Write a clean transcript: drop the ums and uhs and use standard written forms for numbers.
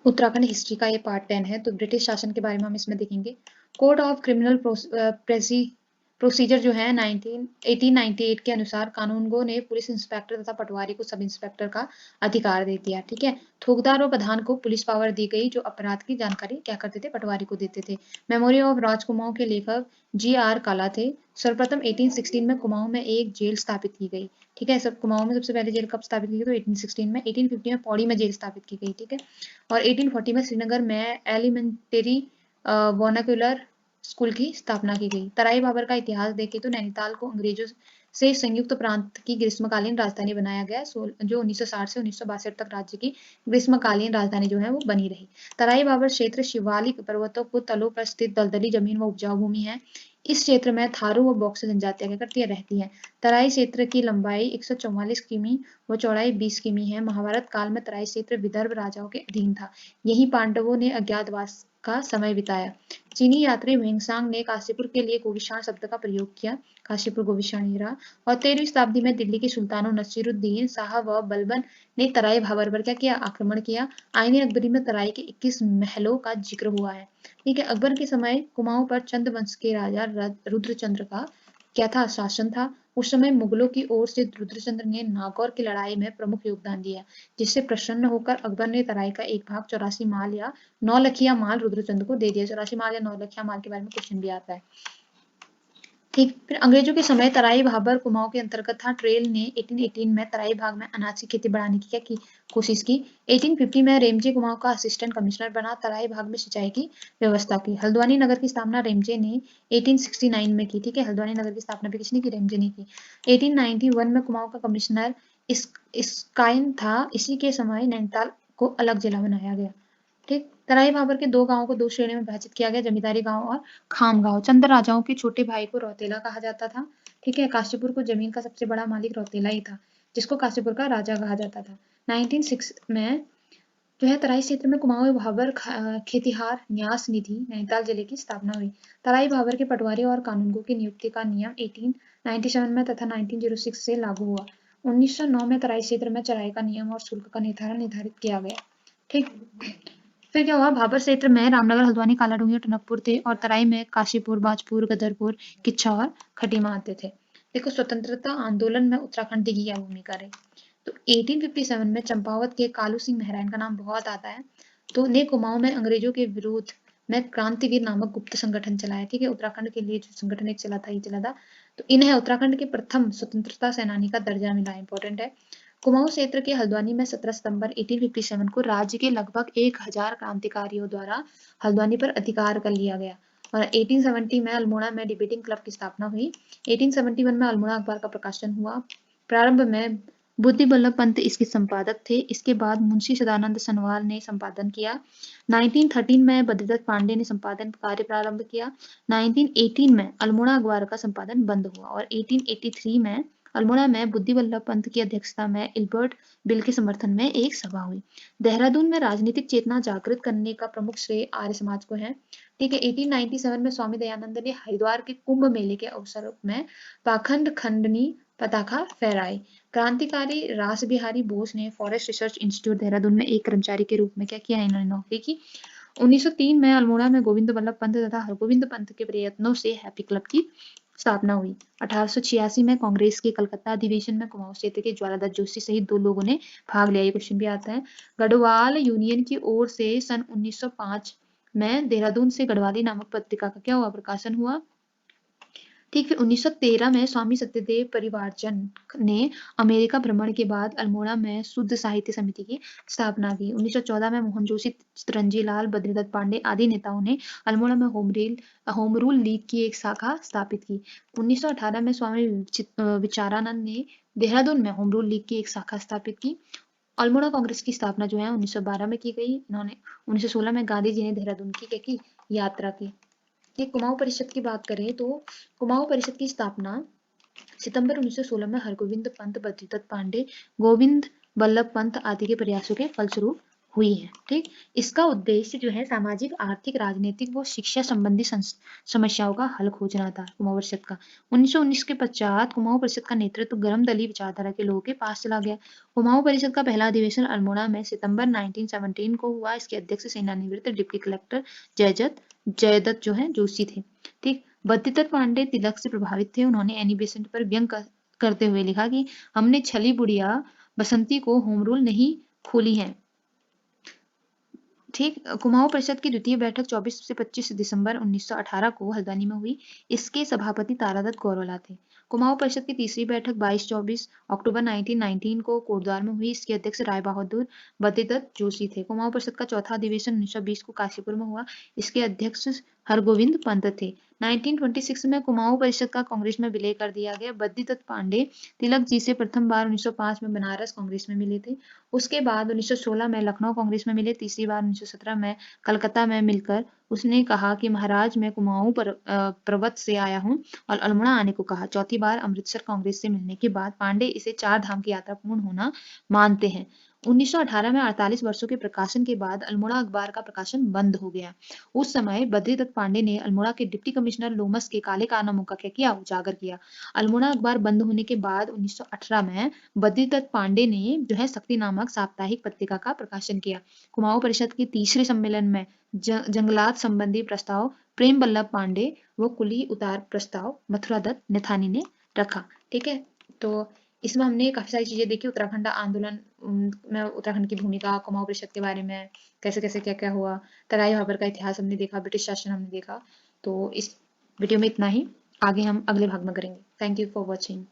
Uttarakhand history का ये part 10 है। तो ब्रिटिश शासन के बारे में हम इसमें देखेंगे। कोड ऑफ क्रिमिनल प्रोसीजर जो है 1898 के अनुसार कानूनगो ने पुलिस इंस्पेक्टर तथा पटवारी को सब इंस्पेक्टर का अधिकार दे दिया। ठीक है, थोकदार और प्रधान को पुलिस पावर दी गई, जो अपराध की जानकारी क्या करते थे, पटवारी को देते थे। मेमोरी ऑफ राजकुमाऊं के लेखक GR काला थे। सर्वप्रथम 1816 में कुमाऊं में एक जेल स्थापित की गई। ठीक है, सब कुमाऊं में सबसे पहले जेल कब स्थापित की गई, तो 1816 में। 1850 में पौड़ी में जेल स्थापित की गई। ठीक है, और 1840 में श्रीनगर में एलिमेंटरी वर्नाक्यूलर स्कूल की स्थापना की गई। तराई बाबर का इतिहास देखें तो नैनीताल को अंग्रेजों से संयुक्त प्रांत की ग्रीष्मकालीन राजधानी बनाया गया, जो 1960 से 1962 तक राज्य की ग्रीष्मकालीन राजधानी जो है वो बनी रही। तराई बाबर क्षेत्र शिवालिक पर्वतों को तलों पर स्थित दलदली जमीन व उपजाऊ भूमि है। इस क्षेत्र में थारू व बॉक्स जनजातियां क्या करती है, रहती है। तराई क्षेत्र की लंबाई 144 किमी व चौड़ाई 20 किमी है। महाभारत काल में तराई क्षेत्र विदर्भ राजाओं के अधीन था। यही पांडवों ने अज्ञातवास का समय बिताया। चीनी यात्री हुएंसांग ने काशीपुर के लिए गोविशाण शब्द का प्रयोग किया। काशीपुर गोविशाण ही रहा। और 13वीं शताब्दी में दिल्ली के सुल्तानों नसीरुद्दीन शाह व बलबन ने तराई भाबर पर क्या किया, आक्रमण किया। आईने अकबरी में तराई के 21 महलों का जिक्र हुआ है। ठीक है, अकबर के समय कुमाऊं पर चंद वंश के राजा रुद्रचंद्र का क्या था, शासन था। उस समय मुगलों की ओर से रुद्रचंद्र ने नागौर की लड़ाई में प्रमुख योगदान दिया, जिससे प्रसन्न होकर अकबर ने तराई का एक भाग 84 माल या 9 लखिया माल रुद्रचंद्र को दे दिया। 84 माल या 9 लखिया माल के बारे में क्वेश्चन भी आता है। ठीक, फिर अंग्रेजों के समय तराई भाबर कुमाऊं के अंतर्गत था। ट्रेल ने 1818 में तराई भाग में अनाज की खेती बढ़ाने की क्या की कोशिश की। 1850 में रेमजे कुमाऊं का असिस्टेंट कमिश्नर बना, तराई भाग में सिंचाई की व्यवस्था की। हल्द्वानी नगर की स्थापना रेमजे ने 1869 में की। ठीक है, हल्द्वानी नगर की स्थापना भी किसने की, रेमजे ने की। 1891 में कुमाऊं का कमिश्नर इस्काइन था। इसी के समय नैनीताल को अलग जिला बनाया गया। ठीक, तराई भाबर के दो गांवों को दो श्रेणियों में विभाजित किया गया, जमींदारी गांव और खाम गांव। चंद राजाओं के छोटे भाई को रौतेला कहा जाता था। ठीक है, काशीपुर को जमीन का सबसे बड़ा मालिक रौतेला ही था, जिसको काशीपुर का राजा कहा जाता था। 1906 में जो है तराई क्षेत्र में कुमाऊं भाबर खेतिहार न्यास निधि नैनीताल जिले की स्थापना हुई। तराई भाबर के पटवारी और कानूनगो की नियुक्ति का नियम 1897 में तथा 1906 से लागू हुआ। 1909 में तराई क्षेत्र में चराई का नियम और शुल्क का निर्धारण निर्धारित किया गया। ठीक, फिर क्या हुआ, भाबर क्षेत्र में रामनगर, हल्द्वानी, कालाडूंगी और टनकपुर थे, और तराई में काशीपुर, बाजपुर, गदरपुर, किच्छा और खटीमा आते थे। देखो, स्वतंत्रता आंदोलन में उत्तराखंड की क्या भूमिका रही। तो 1857 में चंपावत के कालू सिंह महराइन का नाम बहुत आता है। तो ने कुमाऊं में अंग्रेजों के विरोध में क्रांतिवीर नामक गुप्त संगठन चलाया। ठीक है, उत्तराखंड के लिए जो संगठन एक चला था, ये चला था। तो इन्हें उत्तराखंड के प्रथम स्वतंत्रता सेनानी का दर्जा मिला, इंपॉर्टेंट है। कुमाऊं क्षेत्र के हल्द्वानी में 17 सितंबर 1857 को राज्य के लगभग 1000 क्रांतिकारियों द्वारा हल्द्वानी पर अधिकार कर लिया गया। और 1870 में अल्मोड़ा में डिबेटिंग क्लब की स्थापना हुई। 1871 में अल्मोड़ा अखबार का प्रकाशन हुआ। प्रारंभ में बुद्धि बल्लभ पंत इसके संपादक थे। इसके बाद मुंशी सदानंद सनवाल ने संपादन किया। 1913 में बद्रीदत्त पांडे ने संपादन कार्य प्रारंभ किया। 1918 में अल्मोड़ा अखबार का संपादन बंद हुआ, और 1883 में अल्मोड़ा में बुद्धि बल्लभ पंत की अध्यक्षता में इल्बर्ट बिल के समर्थन में एक सभा हुई। देहरादून में राजनीतिक चेतना जागृत करने का प्रमुख श्रेय आर्य समाज को है। ठीक है, 1897 में स्वामी दयानंद ने हरिद्वार के कुंभ मेले के अवसर में पाखंड खंडनी पताका फहराई। क्रांतिकारी रास बिहारी बोस ने फॉरेस्ट रिसर्च इंस्टीट्यूट देहरादून में एक कर्मचारी के रूप में क्या किया, इन्होंने नौकरी की। 1903 में अल्मोड़ा में गोविंद बल्लभ पंत तथा हरगोविंद पंत के प्रयत्नों से हैप्पी क्लब की स्थापना हुई। 1886 में कांग्रेस के कलकत्ता अधिवेशन में कुमाऊं क्षेत्र के ज्वालादत्त जोशी सहित 2 लोगों ने भाग लिया। ये क्वेश्चन भी आता है। गढ़वाल यूनियन की ओर से सन 1905 में देहरादून से गढ़वाली नामक पत्रिका का क्या हुआ, प्रकाशन हुआ। ठीक, फिर 1913 में स्वामी सत्यदेव परिवारजन ने अमेरिका भ्रमण के बाद अल्मोड़ा में शुद्ध साहित्य समिति की स्थापना की। 1914 में मोहन जोशी, चितरंजी लाल, बद्रीदत्त पांडे आदि नेताओं ने अल्मोड़ा में होम रूल लीग की एक शाखा स्थापित की। 1918 में स्वामी विचारानंद ने देहरादून में होम रूल लीग की एक शाखा स्थापित की। अल्मोड़ा कांग्रेस की स्थापना जो है 1912 में की गई। इन्होंने 1916 में गांधी जी ने देहरादून की क्या की, यात्रा की। ये कुमाऊं परिषद की बात करें तो कुमाऊं परिषद की स्थापना सितंबर 1916 में हरगोविंद पंत, बद्रीदत्त पांडे, गोविंद बल्लभ पंत आदि के प्रयासों के फलस्वरूप हुई है। ठीक, इसका उद्देश्य जो है सामाजिक, आर्थिक, राजनीतिक व शिक्षा संबंधी समस्याओं का हल खोजना था कुमाऊं परिषद का। 1919 के पश्चात कुमाऊं परिषद का नेतृत्व गरम दलीय विचारधारा के लोगों के पास चला गया। कुमाऊं परिषद का पहला अधिवेशन अल्मोड़ा में सितंबर 1917 को हुआ। इसके अध्यक्ष सेनानिवृत्त डिप्टी कलेक्टर जयदत्त जो है जोशी थे। ठीक, बद्रीदत्त पांडे तिलक से प्रभावित थे। उन्होंने एनी बेसेंट पर व्यंग करते हुए लिखा कि हमने छली बुढ़िया बसंती को होम रूल नहीं खोली है। ठीक, कुमाऊं परिषद की द्वितीय बैठक 24 से 25 दिसंबर 1918 को हल्द्वानी में हुई। इसके सभापति तारादत्त गौरवला थे। कुमाऊं परिषद की तीसरी बैठक 22-24 अक्टूबर 1919 को कोटद्वार में हुई। इसके अध्यक्ष राय बहादुर बद्रीदत्त जोशी थे। कुमाऊं परिषद का चौथा अधिवेशन 1920 को काशीपुर में हुआ। इसके अध्यक्ष हरगोविंद पंत थे। 1926 में कुमाऊं परिषद का कांग्रेस में विलय कर दिया गया। बद्रीदत्त पांडे तिलक जी से प्रथम बार 1905 में बनारस कांग्रेस में मिले थे। उसके बाद 1916 में लखनऊ कांग्रेस में मिले। तीसरी बार 1917 में कलकत्ता में मिलकर उसने कहा कि महाराज मैं कुमाऊं पर्वत से आया हूं और अल्मोड़ा आने को कहा। चौथी बार अमृतसर कांग्रेस से मिलने के बाद पांडे इसे 4 धाम की यात्रा पूर्ण होना मानते हैं। 1918 में 48 वर्षों के प्रकाशन के बाद अल्मोड़ा अखबार का प्रकाशन बंद हो गया। उस समय बद्रीदत्त पांडे ने अल्मोड़ा के डिप्टी कमिश्नर लोमस के काले कारनामों का क्या किया, उजागर किया। अल्मोड़ा अखबार बंद होने के बाद 1918 में बद्रीदत्त पांडे ने जो है शक्ति नामक साप्ताहिक पत्रिका का प्रकाशन किया। कुमाऊं परिषद के तीसरे सम्मेलन में जंगलात संबंधी प्रस्ताव प्रेम बल्लभ पांडे व कुली उतार प्रस्ताव मथुरा दत्त नेथानी ने रखा। ठीक है, तो इसमें हमने काफी सारी चीजें देखी। उत्तराखंड आंदोलन में उत्तराखंड की भूमिका, कुमाऊं परिषद के बारे में कैसे कैसे क्या क्या हुआ, तराई भाबर का इतिहास हमने देखा, ब्रिटिश शासन हमने देखा। तो इस वीडियो में इतना ही, आगे हम अगले भाग में करेंगे। Thank you for watching.